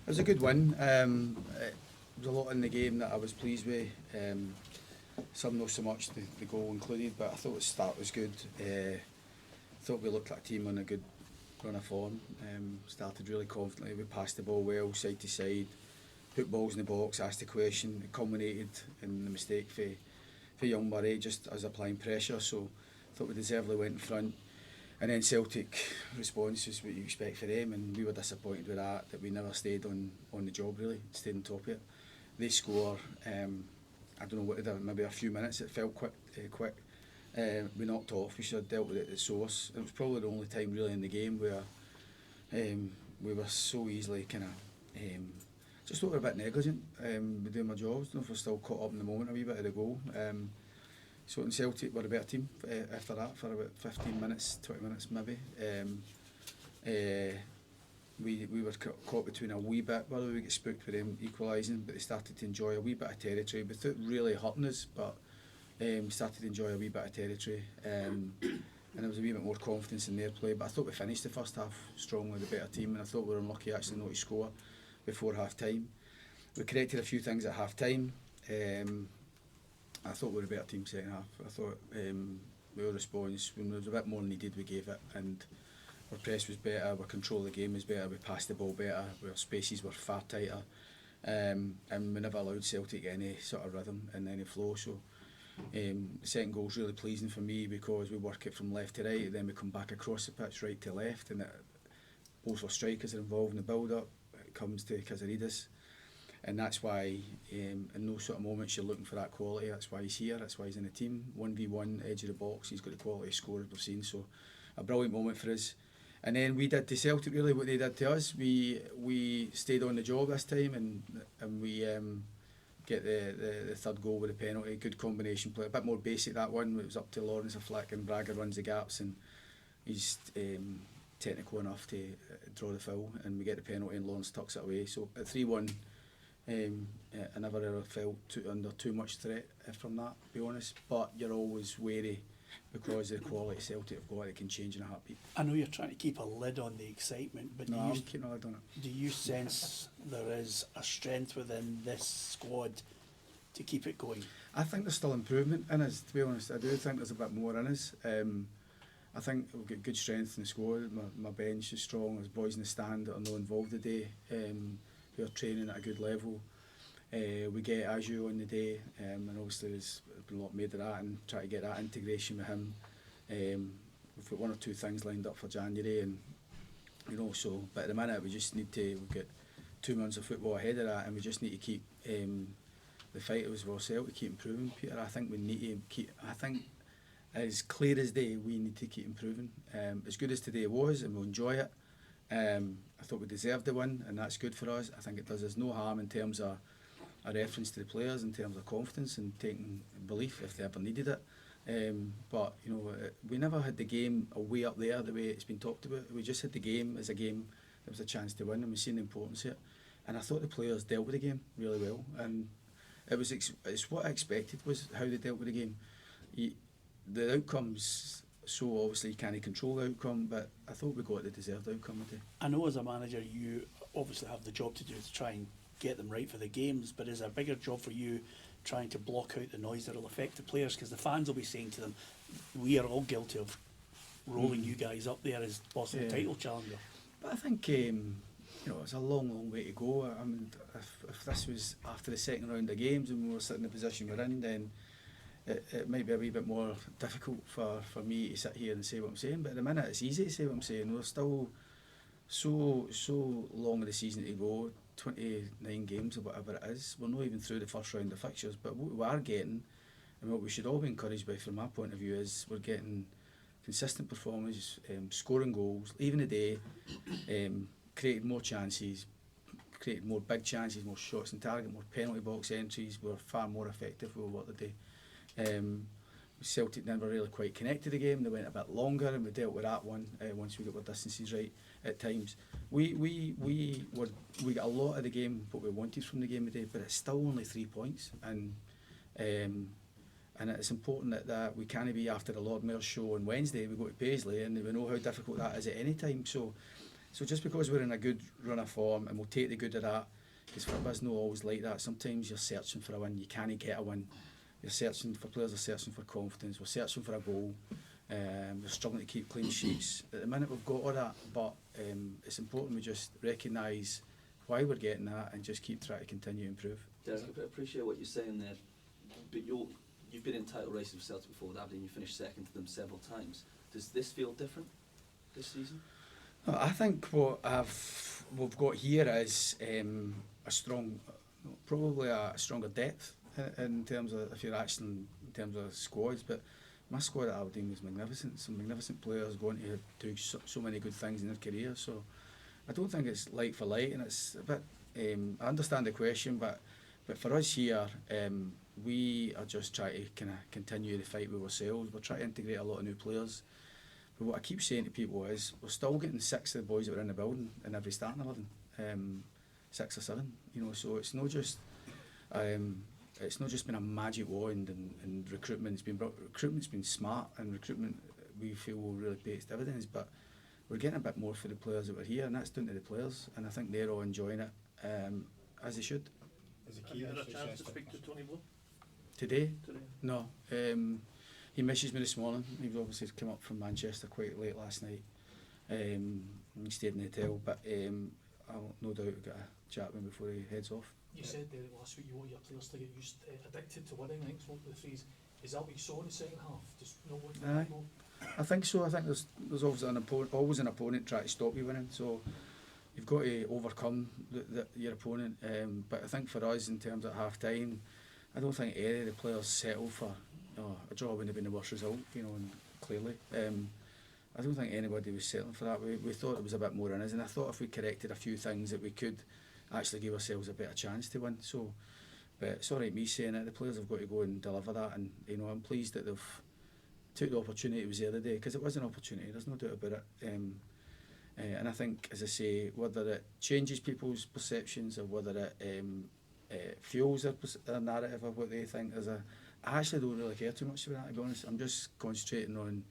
It was a good win. There was a lot in the game that I was pleased with. Some not so much, the goal included, but I thought the start was good. Thought we looked like a team on a good run of form. Started really confidently. We passed the ball well, side to side, put balls in the box, asked the question. It culminated in the mistake for young Murray, just as applying pressure. So thought we deservedly went in front. And then Celtic response is what you expect for them, and we were disappointed with that we never stayed on the job really, stayed on top of it. They score, I don't know what it, maybe a few minutes, it felt quick. We knocked off, we should have dealt with it at the source. It was probably the only time really in the game where we were so easily kind of, just thought we were a bit negligent with doing my jobs. I don't know if we're still caught up in the moment a wee bit of the goal. So in Celtic were a better team after that for about 15 minutes, 20 minutes maybe. We were caught between a wee bit, whether we get spooked with them equalising, but they started to enjoy a wee bit of territory without really hurting us, but started to enjoy a wee bit of territory. And there was a wee bit more confidence in their play, but I thought we finished the first half strongly, the better team, and I thought we were unlucky actually not to score before half time. We corrected a few things at half time. I thought we were a better team second half. I thought our response, when there was a bit more needed, we gave it, and our press was better, our control of the game was better, we passed the ball better, our spaces were far tighter, and we never allowed Celtic any sort of rhythm and any flow. So the second goal was really pleasing for me because we work it from left to right, and then we come back across the pitch right to left, and both our strikers are involved in the build-up. It comes to Kyziridis. And that's why in those sort of moments you're looking for that quality. That's why he's here, that's why he's in the team. 1v1, edge of the box, he's got the quality of scorer we've seen. So a brilliant moment for us. And then we did to Celtic really what they did to us. We stayed on the job this time, and we get the third goal with a penalty. Good combination play, a bit more basic that one. It was up to Lawrence a flick, and Braga runs the gaps, and he's technical enough to draw the foul, and we get the penalty and Lawrence tucks it away. So at 3-1, I never ever felt under too much threat from that, to be honest, but you're always wary because of the quality Celtic have got, it can change in a heartbeat. I know you're trying to keep a lid on the excitement, but No, I'm keeping a lid on it. do you sense there is a strength within this squad to keep it going? I think there's still improvement in us, to be honest. I do think there's a bit more in us. I think we've got good strength in the squad. My bench is strong, there's boys in the stand that are not involved today. Who are training at a good level. We get Aju on the day, and obviously there's been a lot made of that, and try to get that integration with him. We've got one or two things lined up for January, and so. But at the minute we just need to. We've got 2 months of football ahead of that, and we just need to keep the fight as well. To keep improving, Peter. I think we need to keep. I think as clear as day, we need to keep improving. As good as today was, and we'll enjoy it. I thought we deserved the win, and that's good for us. I think it does us no harm in terms of a reference to the players, in terms of confidence and taking belief if they ever needed it. But we never had the game way up there the way it's been talked about. We just had the game as a game that was a chance to win, and we've seen the importance of it. And I thought the players dealt with the game really well, and it's what I expected was how they dealt with the game. The outcomes. So obviously you can't control the outcome, but I thought we got the deserved outcome today. I know as a manager you obviously have the job to do to try and get them right for the games, but is there a bigger job for you trying to block out the noise that will affect the players? Because the fans will be saying to them, we are all guilty of rolling you guys up there as possible title challenger. But I think it's a long way to go. I mean, if this was after the second round of games and we were sitting in the position we're in, then it might be a wee bit more difficult for me to sit here and say what I'm saying, but at the minute it's easy to say what I'm saying. We're still so long of the season to go, 29 games or whatever it is. We're not even through the first round of fixtures, but what we are getting, and what we should all be encouraged by from my point of view, is we're getting consistent performance, scoring goals, even today, creating more chances, creating more big chances, more shots on target, more penalty box entries. We're far more effective with what they do. Celtic never really quite connected the game. They went a bit longer, and we dealt with that one once we got our distances right. At times, we got a lot of the game what we wanted from the game today, but it's still only 3 points, and it's important that we can't be after the Lord Mayor's show on Wednesday. We go to Paisley, and we know how difficult that is at any time. So So just because we're in a good run of form, and we'll take the good of that, because for us, not always like that. Sometimes you're searching for a win, you can't get a win. You're searching for players, are searching for confidence. We're searching for a goal. We're struggling to keep clean sheets. At the minute, we've got all that, but it's important we just recognise why we're getting that and just keep trying to continue to improve. Des, I appreciate what you're saying there, but you've been in title races with Celtic before with Aberdeen. You finished second to them several times. Does this feel different this season? I think what we've got here is a strong, probably a stronger depth in terms of, if you're actually in terms of squads. But my squad at Aberdeen was magnificent. Some magnificent players going to do so many good things in their career. So I don't think it's light for light, and it's a bit. I understand the question, but for us here, we are just trying to kind of continue the fight with ourselves. We're trying to integrate a lot of new players. But what I keep saying to people is, we're still getting 6 of the boys that were in the building in every starting 11, 6 or 7. You know, so it's not just been a magic wand, and recruitment's been smart, and recruitment we feel will really pay its dividends. But we're getting a bit more for the players that were here, and that's down to the players, and I think they're all enjoying it as they should. Is the key Have you had a chance to speak to Tony Blow Today? today? No. He messaged me this morning. He was obviously come up from Manchester quite late last night. He stayed in the hotel, but I'll no doubt get a chat with him before he heads off. You said last week you want your players to get used, addicted to winning. I think it's one of the phrase. Is that what you saw in the second half? Just not wanting to win more? I think so. I think there's always an opponent trying to stop you winning. So you've got to overcome your opponent. But I think for us, in terms of half time, I don't think any of the players settle for a draw wouldn't have been the worst result. You know, and clearly, I don't think anybody was settling for that. We thought it was a bit more in us, and I thought if we corrected a few things that we could actually give ourselves a better chance to win. So, but it's all right me saying it. The players have got to go and deliver that, and you know, I'm pleased that they've took the opportunity. It was the other day, because it was an opportunity. There's no doubt about it. And I think, as I say, whether it changes people's perceptions or whether it fuels their narrative of what they think, I actually don't really care too much about that, to be honest. I'm just concentrating on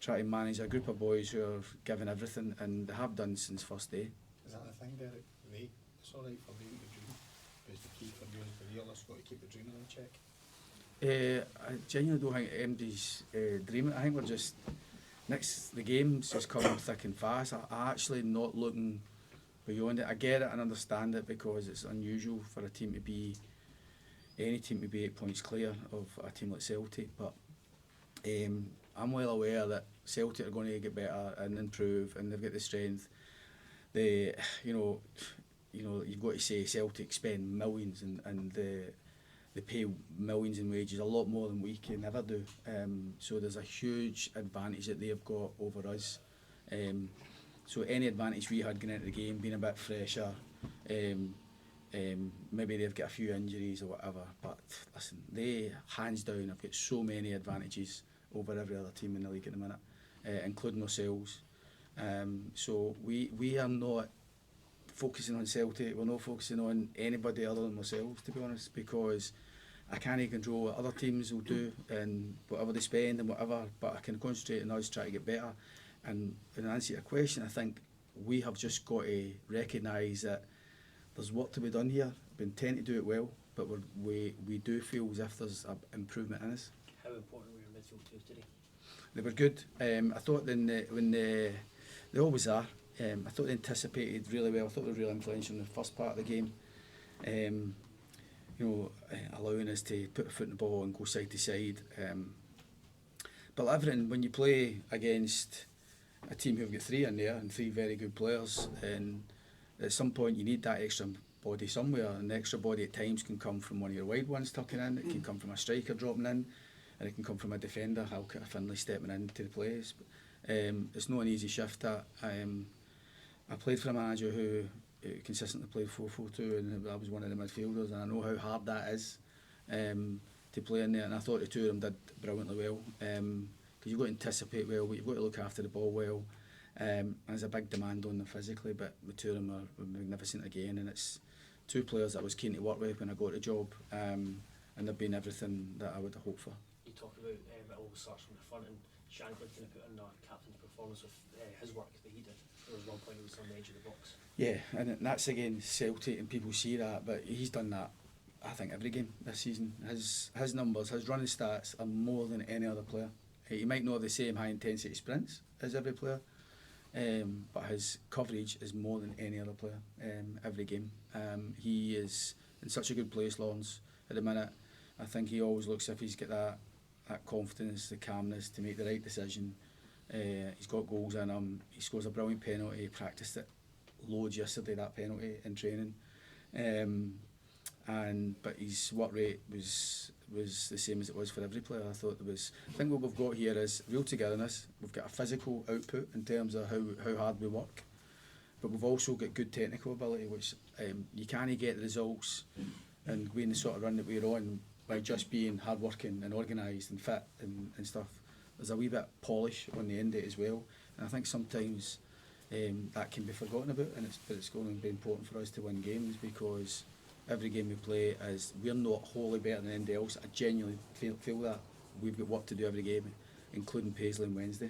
trying to manage a group of boys who are giving everything, and they have done since first day. Is that the thing, Derek? It's all right for them to dream, but it's the key for you as the realist got to keep the dreaming in check. I genuinely don't think MD's dreaming. I think we're just the game's just coming thick and fast. I actually not looking beyond it. I get it and understand it, because it's unusual for any team to be 8 points clear of a team like Celtic. But I'm well aware that Celtic are going to get better and improve, and they've got the strength. You've got to say Celtic spend millions, and they pay millions in wages, a lot more than we can ever do. So there's a huge advantage that they've got over us. So any advantage we had going into the game, being a bit fresher, maybe they've got a few injuries or whatever, but listen, they hands down have got so many advantages over every other team in the league at the minute, including ourselves. So we are not focusing on Celtic. We're not focusing on anybody other than ourselves, to be honest, because I can't control what other teams will do and whatever they spend and whatever, but I can concentrate on us trying to get better. And in answer to your question, I think we have just got to recognise that there's work to be done here. We intend to do it well, but we do feel as if there's an improvement in us. How important were your midfield two today? They were good. I thought they always are. I thought they anticipated really well. I thought they were really influential in the first part of the game. Allowing us to put a foot in the ball and go side to side. But everything, when you play against a team who've got 3 in there and 3 very good players, and at some point you need that extra body somewhere, and the extra body at times can come from one of your wide ones tucking in, it can come from a striker dropping in, and it can come from a defender, Halkett or Finlay, stepping into the place. It's not an easy shift. I played for a manager who consistently played 4-4-2, and I was one of the midfielders, and I know how hard that is to play in there, and I thought the two of them did brilliantly well, because you've got to anticipate well, but you've got to look after the ball well. And there's a big demand on them physically, but the two of them are magnificent again, and it's 2 players that I was keen to work with when I got the job, and they've been everything that I would have hoped for. You talked about it always starts from the front, and Shankland kind of put in that captain's performance with his work that he did. There was one point he was on the edge of the box. Yeah, and that's against Celtic, and people see that, but he's done that, I think, every game this season. His numbers, his running stats are more than any other player. He might not have the same high intensity sprints as every player, but his coverage is more than any other player every game. He is in such a good place, Lawrence, at the minute. I think he always looks if he's got that confidence, the calmness to make the right decision. He's got goals in him. He scores a brilliant penalty. He practiced it loads yesterday, that penalty, in training. But his work rate was the same as it was for every player. I think what we've got here is real togetherness. We've got a physical output in terms of how hard we work, but we've also got good technical ability, which you can't get the results and going the sort of run that we're on by just being hard working and organised and fit and stuff. There's a wee bit of polish on the end of it as well, and I think sometimes that can be forgotten about, but it's going to be important for us to win games, because every game we play we're not wholly better than anybody else. I genuinely feel that. We've got work to do every game, including Paisley on Wednesday.